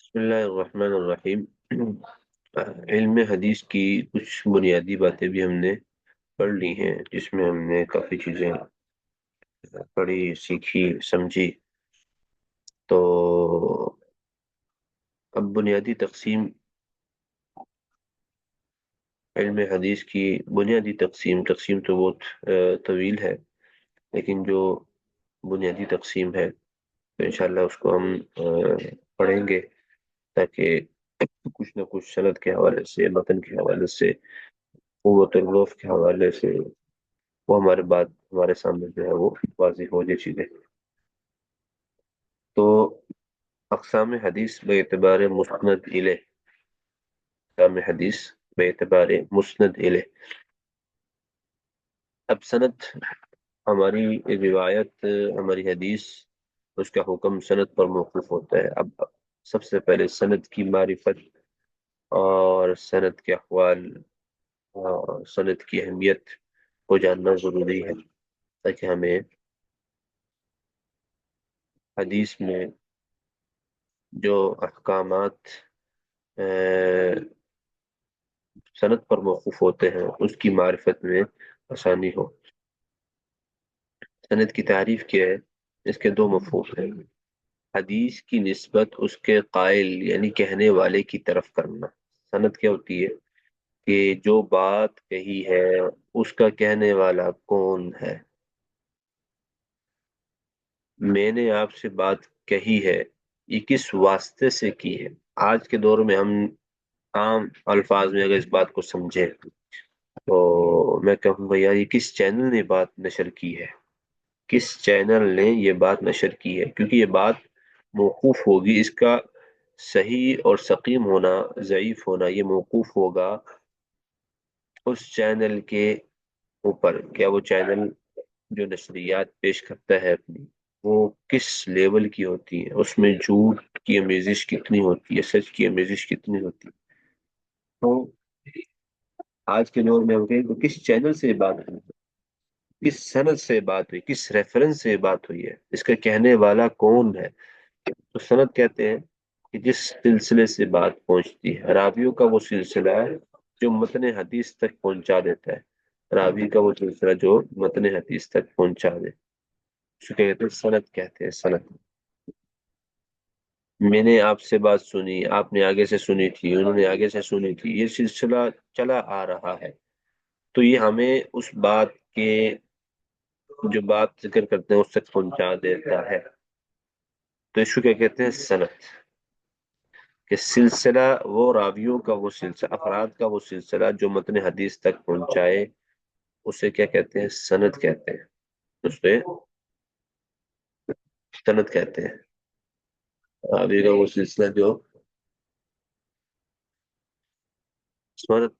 بسم اللہ الرحمن الرحیم۔ علم حدیث کی کچھ بنیادی باتیں بھی ہم نے پڑھ لی ہیں، جس میں ہم نے کافی چیزیں پڑھی، سیکھی، سمجھی۔ تو اب بنیادی تقسیم، علم حدیث کی بنیادی تقسیم تو بہت طویل ہے، لیکن جو بنیادی تقسیم ہے تو انشاءاللہ اس کو ہم پڑھیں گے، تاکہ کچھ نہ کچھ سند کے حوالے سے، متن کے حوالے سے، قوت الروف کے حوالے سے وہ ہمارے سامنے جو ہے وہ واضح ہو جائے چیزیں۔ تو اقسام حدیث باعتبار مسند الیہ، اقسام حدیث باعتبار مسند الیہ۔ اب سند، ہماری روایت، ہماری حدیث، اس کا حکم سند پر موقوف ہوتا ہے۔ اب سب سے پہلے سند کی معرفت اور سند کے احوال اور سند کی اہمیت کو جاننا ضروری ہے، تاکہ ہمیں حدیث میں جو احکامات سند پر موقوف ہوتے ہیں اس کی معرفت میں آسانی ہو۔ سند کی تعریف کیا ہے؟ اس کے دو مفہوم ہیں۔ حدیث کی نسبت اس کے قائل یعنی کہنے والے کی طرف کرنا۔ سند کیا ہوتی ہے؟ کہ جو بات کہی ہے اس کا کہنے والا کون ہے۔ میں نے آپ سے بات کہی ہے، یہ کس واسطے سے کی ہے؟ آج کے دور میں ہم عام الفاظ میں اگر اس بات کو سمجھیں تو میں کہوں گا یار یہ کس چینل نے بات نشر کی ہے، کس چینل نے یہ بات نشر کی ہے، کیونکہ یہ بات موقوف ہوگی، اس کا صحیح اور سقیم ہونا، ضعیف ہونا، یہ موقوف ہوگا اس چینل کے اوپر۔ کیا وہ چینل جو نشریات پیش کرتا ہے اپنی، وہ کس لیول کی ہوتی ہے، اس میں جھوٹ کی آمیزش کتنی ہوتی ہے، سچ کی آمیزش کتنی ہوتی ہے۔ تو آج کے دور میں ہم کہیں تو کس چینل سے بات ہوئی، کس سند سے بات ہوئی، کس ریفرنس سے بات ہوئی ہے، اس کا کہنے والا کون ہے۔ تو سند کہتے ہیں کہ جس سلسلے سے بات پہنچتی ہے، راویوں کا وہ سلسلہ ہے جو متن حدیث تک پہنچا دیتا ہے، راوی کا وہ سلسلہ جو متن حدیث تک پہنچا دے، اس کو کہتے ہیں سند، کہتے ہیں سند۔ میں نے آپ سے بات سنی، آپ نے آگے سے سنی تھی، انہوں نے آگے سے سنی تھی، یہ سلسلہ چلا آ رہا ہے، تو یہ ہمیں اس بات کے جو بات ذکر کرتے ہیں اس تک پہنچا دیتا ہے، تو اس کو کیا کہتے ہیں؟ سند۔ کہ سلسلہ، وہ راویوں کا وہ سلسلہ، افراد کا وہ سلسلہ جو متن حدیث تک پہنچائے، اسے کیا کہتے ہیں؟ سند کہتے ہیں، اسے سند کہتے ہیں۔ راوی کا وہ سلسلہ جو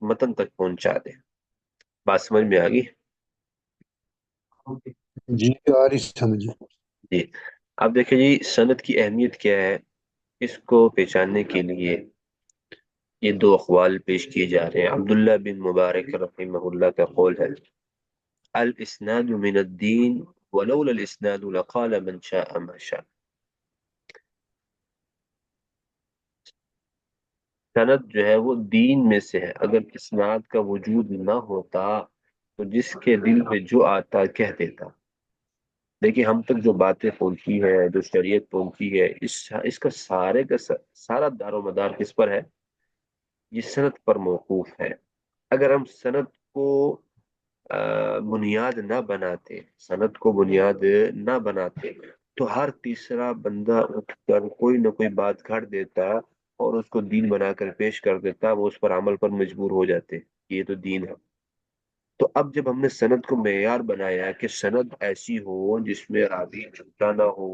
متن تک پہنچا دے۔ بات سمجھ میں آ گئی؟ جی آ رہی سمجھ۔ جی، اب دیکھیں جی سند کی اہمیت کیا ہے۔ اس کو پہچاننے کے لیے یہ دو اقوال پیش کیے جا رہے ہیں۔ عبداللہ بن مبارک رحمہ اللہ کا قول ہے، الاسناد من الدین ولولا الاسناد لقال من شاء ما شاء۔ سند جو ہے وہ دین میں سے ہے، اگر اسناد کا وجود نہ ہوتا تو جس کے دل میں جو آتا کہہ دیتا۔ دیکھیے ہم تک جو باتیں پہنچی ہے، جو شریعت پہنچی ہے، اس کا سارے کا سارا دار و مدار کس پر ہے؟ یہ سند پر موقوف ہے۔ اگر ہم سند کو بنیاد نہ بناتے، سند کو بنیاد نہ بناتے تو ہر تیسرا بندہ اٹھ کر کوئی نہ کوئی بات گھڑ دیتا اور اس کو دین بنا کر پیش کر دیتا، وہ اس پر عمل پر مجبور ہو جاتے، یہ تو دین ہے۔ تو اب جب ہم نے سند کو معیار بنایا کہ سند ایسی ہو جس میں راوی جھوٹا نہ ہو،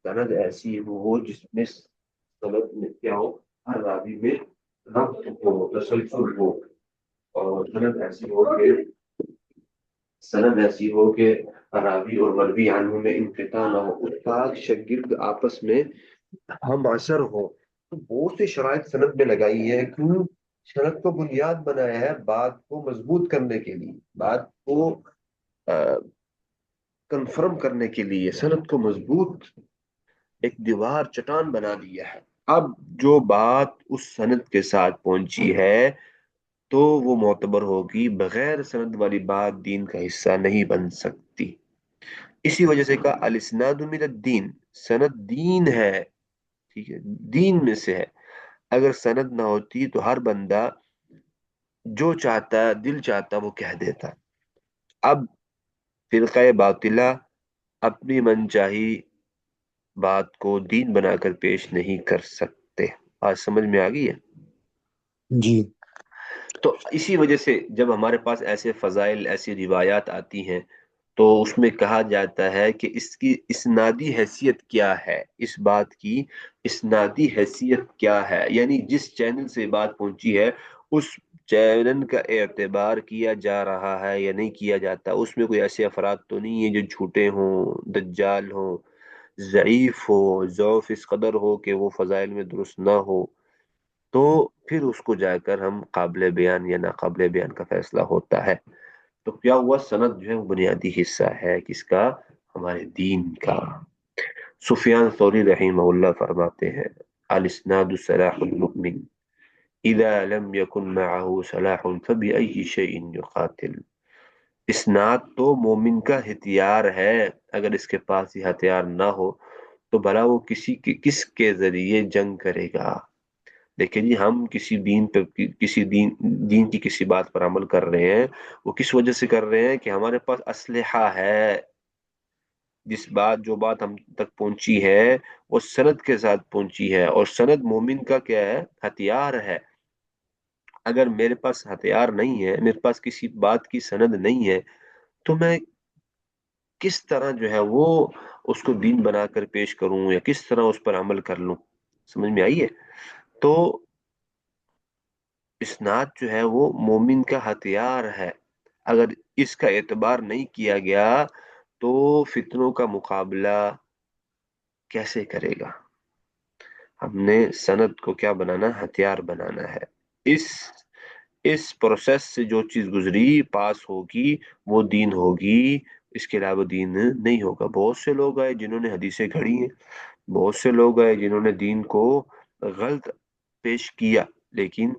سند ایسی ہو جس میں سند میں کیا ہو، ہر راوی میں ربط ہو، تسلسل ہو، اور سند ایسی ہو کہ راوی اور مروی عنہ میں انقطاع نہ ہو، استاد شاگرد آپس میں ہم عصر ہو، تو بہت سی شرائط سند میں لگائی ہے۔ کیوں؟ سند کو بنیاد بنایا ہے بات کو مضبوط کرنے کے لیے، بات کو کنفرم کرنے کے لیے، سند کو مضبوط ایک دیوار چٹان بنا دیا ہے۔ اب جو بات اس سند کے ساتھ پہنچی ہے تو وہ معتبر ہوگی، بغیر سند والی بات دین کا حصہ نہیں بن سکتی۔ اسی وجہ سے کہا الاسناد من الدین، سند دین ہے، ٹھیک ہے، دین میں سے ہے۔ اگر سند نہ ہوتی تو ہر بندہ جو چاہتا دل چاہتا وہ کہہ دیتا۔ اب فرقہ باطلہ اپنی منچاہی بات کو دین بنا کر پیش نہیں کر سکتے۔ آج سمجھ میں آ گئی ہے؟ جی تو اسی وجہ سے جب ہمارے پاس ایسے فضائل، ایسی روایات آتی ہیں تو اس میں کہا جاتا ہے کہ اس کی اسنادی حیثیت کیا ہے، اس بات کی اسنادی حیثیت کیا ہے، یعنی جس چینل سے بات پہنچی ہے اس چینل کا اعتبار کیا جا رہا ہے یا نہیں کیا جاتا، اس میں کوئی ایسے افراد تو نہیں ہیں جو جھوٹے ہوں، دجال ہوں، ضعیف ہو، ضعف اس قدر ہو کہ وہ فضائل میں درست نہ ہو، تو پھر اس کو جا کر ہم قابل بیان یا ناقابل بیان کا فیصلہ ہوتا ہے۔ تو کیا ہوا، سند جو ہے وہ بنیادی حصہ ہے کس کا؟ ہمارے دین کا۔ سفیان ثوری رحمہ اللہ فرماتے ہیں الاسناد سلاح المؤمن اذا لم يكن معه سلاح فبأي شيء يقاتل۔ اسناد تو مومن کا ہتھیار ہے، اگر اس کے پاس یہ ہتھیار نہ ہو تو بھلا وہ کس کے ذریعے جنگ کرے گا؟ دیکھیں جی، ہم کسی دین پہ، کسی دین کی کسی بات پر عمل کر رہے ہیں، وہ کس وجہ سے کر رہے ہیں کہ ہمارے پاس اسلحہ ہے۔ جو بات ہم تک پہنچی ہے وہ سند کے ساتھ پہنچی ہے، اور سند مومن کا کیا ہے؟ ہتھیار ہے۔ اگر میرے پاس ہتھیار نہیں ہے، میرے پاس کسی بات کی سند نہیں ہے، تو میں کس طرح جو ہے وہ اس کو دین بنا کر پیش کروں یا کس طرح اس پر عمل کر لوں؟ سمجھ میں آئی ہے؟ تو اسناد جو ہے وہ مومن کا ہتھیار ہے، اگر اس کا اعتبار نہیں کیا گیا تو فتنوں کا مقابلہ کیسے کرے گا؟ ہم نے سند کو کیا بنانا؟ ہتھیار بنانا ہے۔ اس اس پروسیس سے جو چیز گزری پاس ہوگی وہ دین ہوگی، اس کے علاوہ دین نہیں ہوگا۔ بہت سے لوگ آئے جنہوں نے حدیثیں گھڑی ہیں، بہت سے لوگ آئے جنہوں نے دین کو غلط پیش کیا، لیکن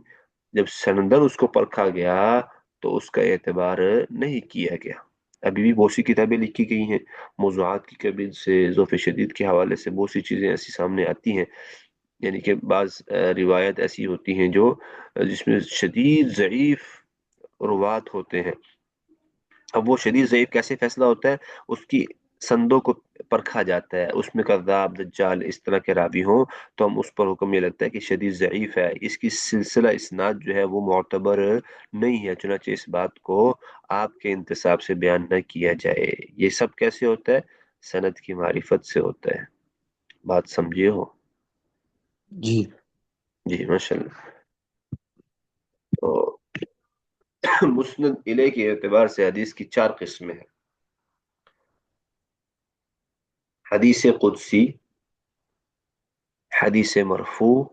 جب سندن اس کو پرکھا گیا تو اس کا اعتبار نہیں کیا گیا۔ ابھی بھی بہت سی کتابیں لکھی گئی ہیں، موضوعات کی کبیر سے، ذوف شدید کے حوالے سے بہت سی چیزیں ایسی سامنے آتی ہیں، یعنی کہ بعض روایت ایسی ہوتی ہیں جو جس میں شدید ضعیف روات ہوتے ہیں۔ اب وہ شدید ضعیف کیسے فیصلہ ہوتا ہے؟ اس کی سندوں کو پرکھا جاتا ہے، اس میں کذاب، دجال اس طرح کے راوی ہوں تو ہم اس پر حکم یہ لگتا ہے کہ شدید ضعیف ہے، اس کی سلسلہ اسناد جو ہے وہ معتبر نہیں ہے، چنانچہ اس بات کو آپ کے انتصاب سے بیان نہ کیا جائے۔ یہ سب کیسے ہوتا ہے؟ سند کی معرفت سے ہوتا ہے۔ بات سمجھے ہو؟ جی جی ماشاء اللہ۔ تو مسند الیہ کے اعتبار سے حدیث کی چار قسمیں ہیں: حدیث قدسی، حدیث مرفوع،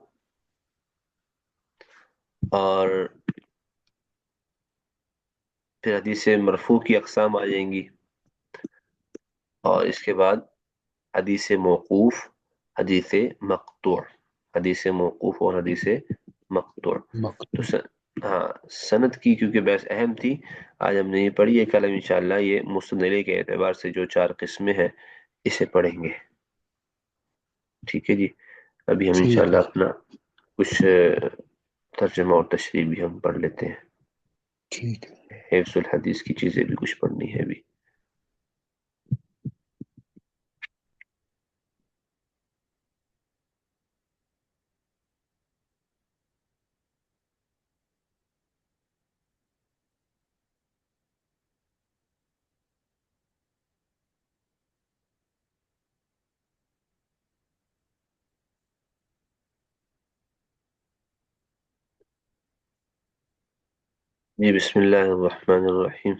اور پھر حدیث مرفوع کی اقسام آ جائیں گی، اور اس کے بعد حدیث موقوف، حدیث مقطوع، حدیث موقوف اور حدیث مقطوع۔ تو مقبول ہاں، سند کی کیونکہ بحث اہم تھی، آج ہم نے یہ پڑھی ہے، کل ہم انشاءاللہ یہ مسند علیہ کے اعتبار سے جو چار قسمیں ہیں اسے پڑھیں گے۔ ٹھیک ہے جی، ابھی ہم ٹھیک انشاءاللہ ہے اپنا کچھ ترجمہ اور تشریح بھی ہم پڑھ لیتے ہیں، ٹھیک ہے حفظ الحدیث کی چیزیں بھی کچھ پڑھنی ہے ابھی۔ جی بسم اللہ الرحمن الرحیم۔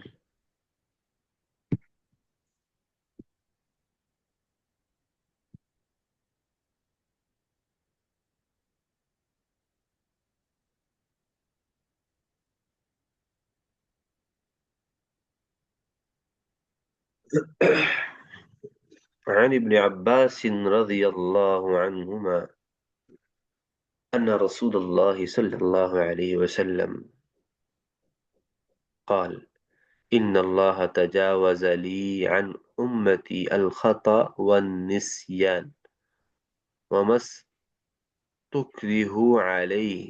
عن ابن عباس رضی اللہ عنہما أن رسول الله صلى الله عليه وسلم قال إن الله تجاوز لي عن أمتي الخطأ والنسيان وما استكره عليه.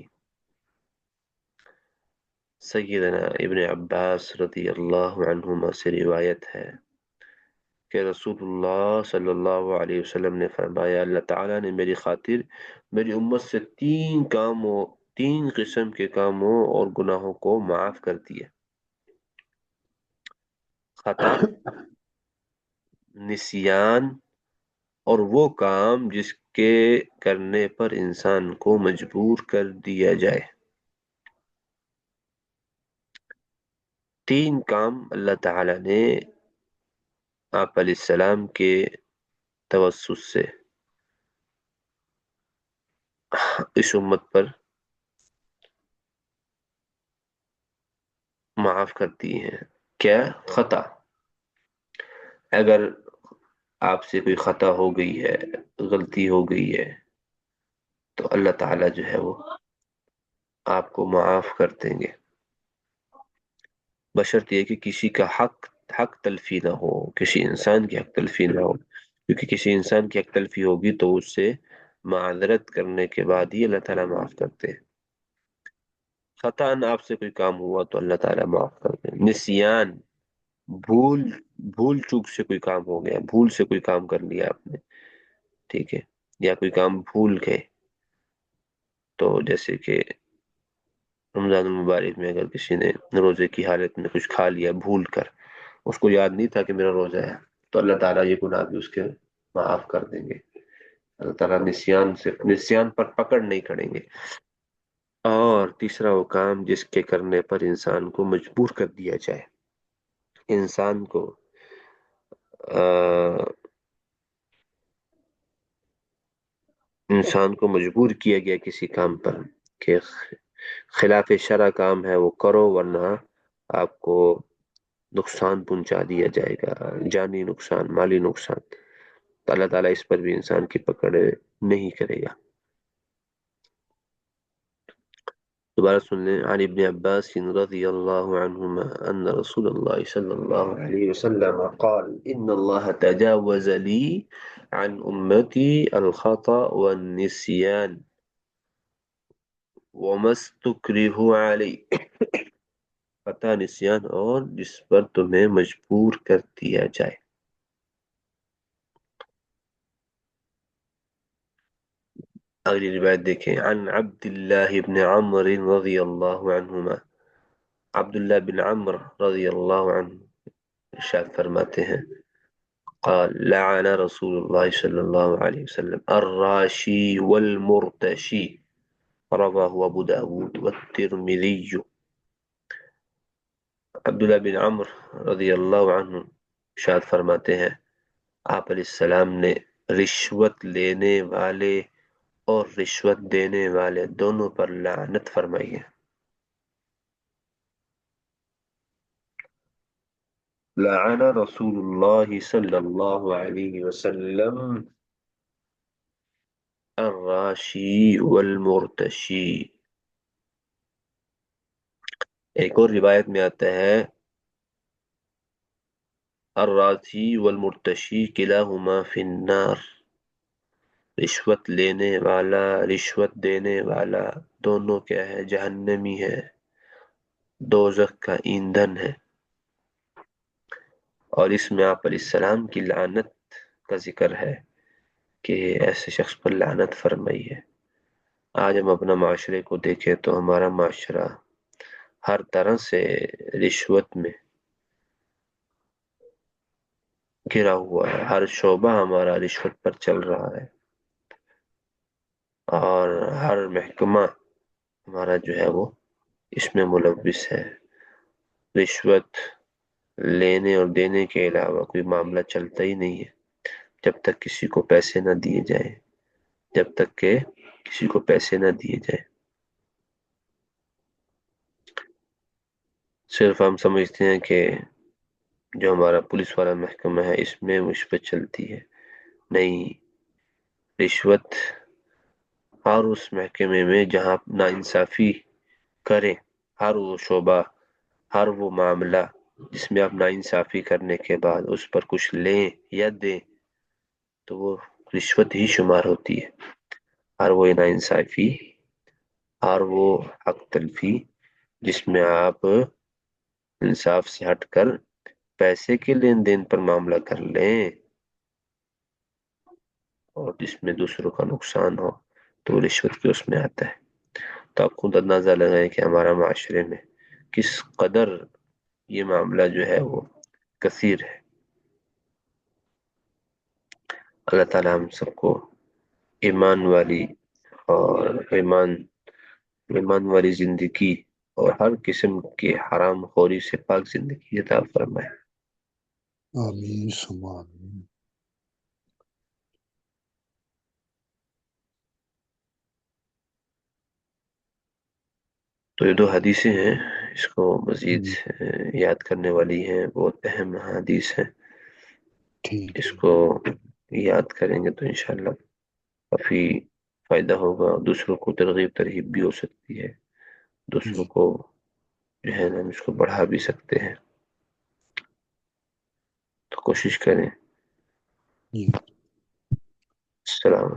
سیدنا ابن عباس رضی اللہ عنہما سے روایت ہے کہ رسول اللہ صلی اللہ علیہ وسلم نے فرمایا اللہ تعالیٰ نے میری خاطر میری امت سے تین قسم کے کاموں اور گناہوں کو معاف کر دیا: خطا، نسیان اور وہ کام جس کے کرنے پر انسان کو مجبور کر دیا جائے۔ تین کام اللہ تعالیٰ نے آپ علیہ السلام کے توسط سے اس امت پر معاف کر دی ہیں۔ کیا؟ خطا، اگر آپ سے کوئی خطا ہو گئی ہے، غلطی ہو گئی ہے، تو اللہ تعالیٰ جو ہے وہ آپ کو معاف کر دیں گے، بشرط یہ کہ کسی کا حق تلفی نہ ہو، کسی انسان کی حق تلفی نہ ہو، کیونکہ کسی انسان کی حق تلفی ہوگی تو اس سے معذرت کرنے کے بعد ہی اللہ تعالیٰ معاف کرتے ہیں۔ خطا آپ سے کوئی کام ہوا تو اللہ تعالیٰ معاف کرتے ہیں۔ نسیان، بھول چوک سے کوئی کام ہو گیا، بھول سے کوئی کام کر لیا آپ نے، ٹھیک ہے، یا کوئی کام بھول گئے، تو جیسے کہ رمضان المبارک میں اگر کسی نے روزے کی حالت میں کچھ کھا لیا بھول کر، اس کو یاد نہیں تھا کہ میرا روزہ ہے، تو اللہ تعالیٰ یہ گناہ بھی اس کے معاف کر دیں گے۔ اللہ تعالیٰ نسیان پر پکڑ نہیں کریں گے۔ اور تیسرا وہ کام جس کے کرنے پر انسان کو مجبور کر دیا جائے، انسان کو مجبور کیا گیا کسی کام پر کہ خلاف شرع کام ہے وہ کرو، ورنہ آپ کو نقصان پہنچا دیا جائے گا، جانی نقصان، مالی نقصان، تو اللہ تعالیٰ اس پر بھی انسان کی پکڑ نہیں کرے گا۔ دوبارہ سن لیں۔ عن ابن عباس رضی اللہ عنہما ان رسول اللہ صلی اللہ علیہ وسلم قال ان اللہ تجاوز لی عن امتی الخطأ والنسیان وما استکرہ علی، خطا، نسیان اور جس پر تمہیں مجبور کر دیا جائے۔ اگلی روایت دیکھیں۔ عن عبداللہ بن عمر رضی اللہ عنہما، عبداللہ بن عمر رضی اللہ عنہ ارشاد فرماتے ہیں قال لعن رسول اللہ صلی اللہ علیہ وسلم الراشی والمرتشی، رواہ ابو داود والترمذی۔ عبداللہ بن عمر رضی اللہ عنہ ارشاد فرماتے ہیں آپ علیہ السلام نے رشوت لینے والے اور رشوت دینے والے دونوں پر لعنت فرمائی ہے۔ لعن رسول اللہ صلی اللہ علیہ وسلم الراشی والمرتشی۔ ایک اور روایت میں آتا ہے الراشی والمرتشی کلاہما فی النار، رشوت لینے والا، رشوت دینے والا دونوں کیا ہے؟ جہنمی ہے، دوزخ کا ایندھن ہے۔ اور اس میں آپ علیہ السلام کی لعنت کا ذکر ہے کہ ایسے شخص پر لعنت فرمائی ہے۔ آج ہم اپنا معاشرے کو دیکھیں تو ہمارا معاشرہ ہر طرح سے رشوت میں گھرا ہوا ہے، ہر شعبہ ہمارا رشوت پر چل رہا ہے، اور ہر محکمہ ہمارا جو ہے وہ اس میں ملوث ہے۔ رشوت لینے اور دینے کے علاوہ کوئی معاملہ چلتا ہی نہیں ہے جب تک کسی کو پیسے نہ دیے جائیں، جب تک کہ کسی کو پیسے نہ دیے جائیں۔ صرف ہم سمجھتے ہیں کہ جو ہمارا پولیس والا محکمہ ہے اس میں رشوت چلتی ہے، نہیں، رشوت ہر اس محکمے میں جہاں ناانصافی کریں، ہر وہ شعبہ، ہر وہ معاملہ جس میں آپ ناانصافی کرنے کے بعد اس پر کچھ لیں یا دیں تو وہ رشوت ہی شمار ہوتی ہے۔ ہر وہ ناانصافی، ہر وہ حق تلفی جس میں آپ انصاف سے ہٹ کر پیسے کے لین دین پر معاملہ کر لیں اور جس میں دوسروں کا نقصان ہو تو رشوت کے اس میں آتا ہے۔ تو آپ خود اندازہ لگائیں کہ ہمارا معاشرے میں کس قدر یہ معاملہ جو ہے وہ کثیر ہے۔ اللہ تعالیٰ ہم سب کو ایمان والی اور ایمان والی زندگی اور ہر قسم کے حرام خوری سے پاک زندگی عطا فرمائے۔ آمین ثم آمین۔ تو یہ دو حدیثیں ہیں، اس کو مزید جی یاد کرنے والی ہیں، بہت اہم حدیث ہیں۔ ٹھیک اس ہے۔ کو یاد کریں گے تو انشاءاللہ کافی فائدہ ہوگا، دوسروں کو ترغیب ترہیب بھی ہو سکتی ہے، دوسروں جی کو جو ہے نا ہم اس کو بڑھا بھی سکتے ہیں۔ تو کوشش کریں۔ جی۔ السلام علیکم۔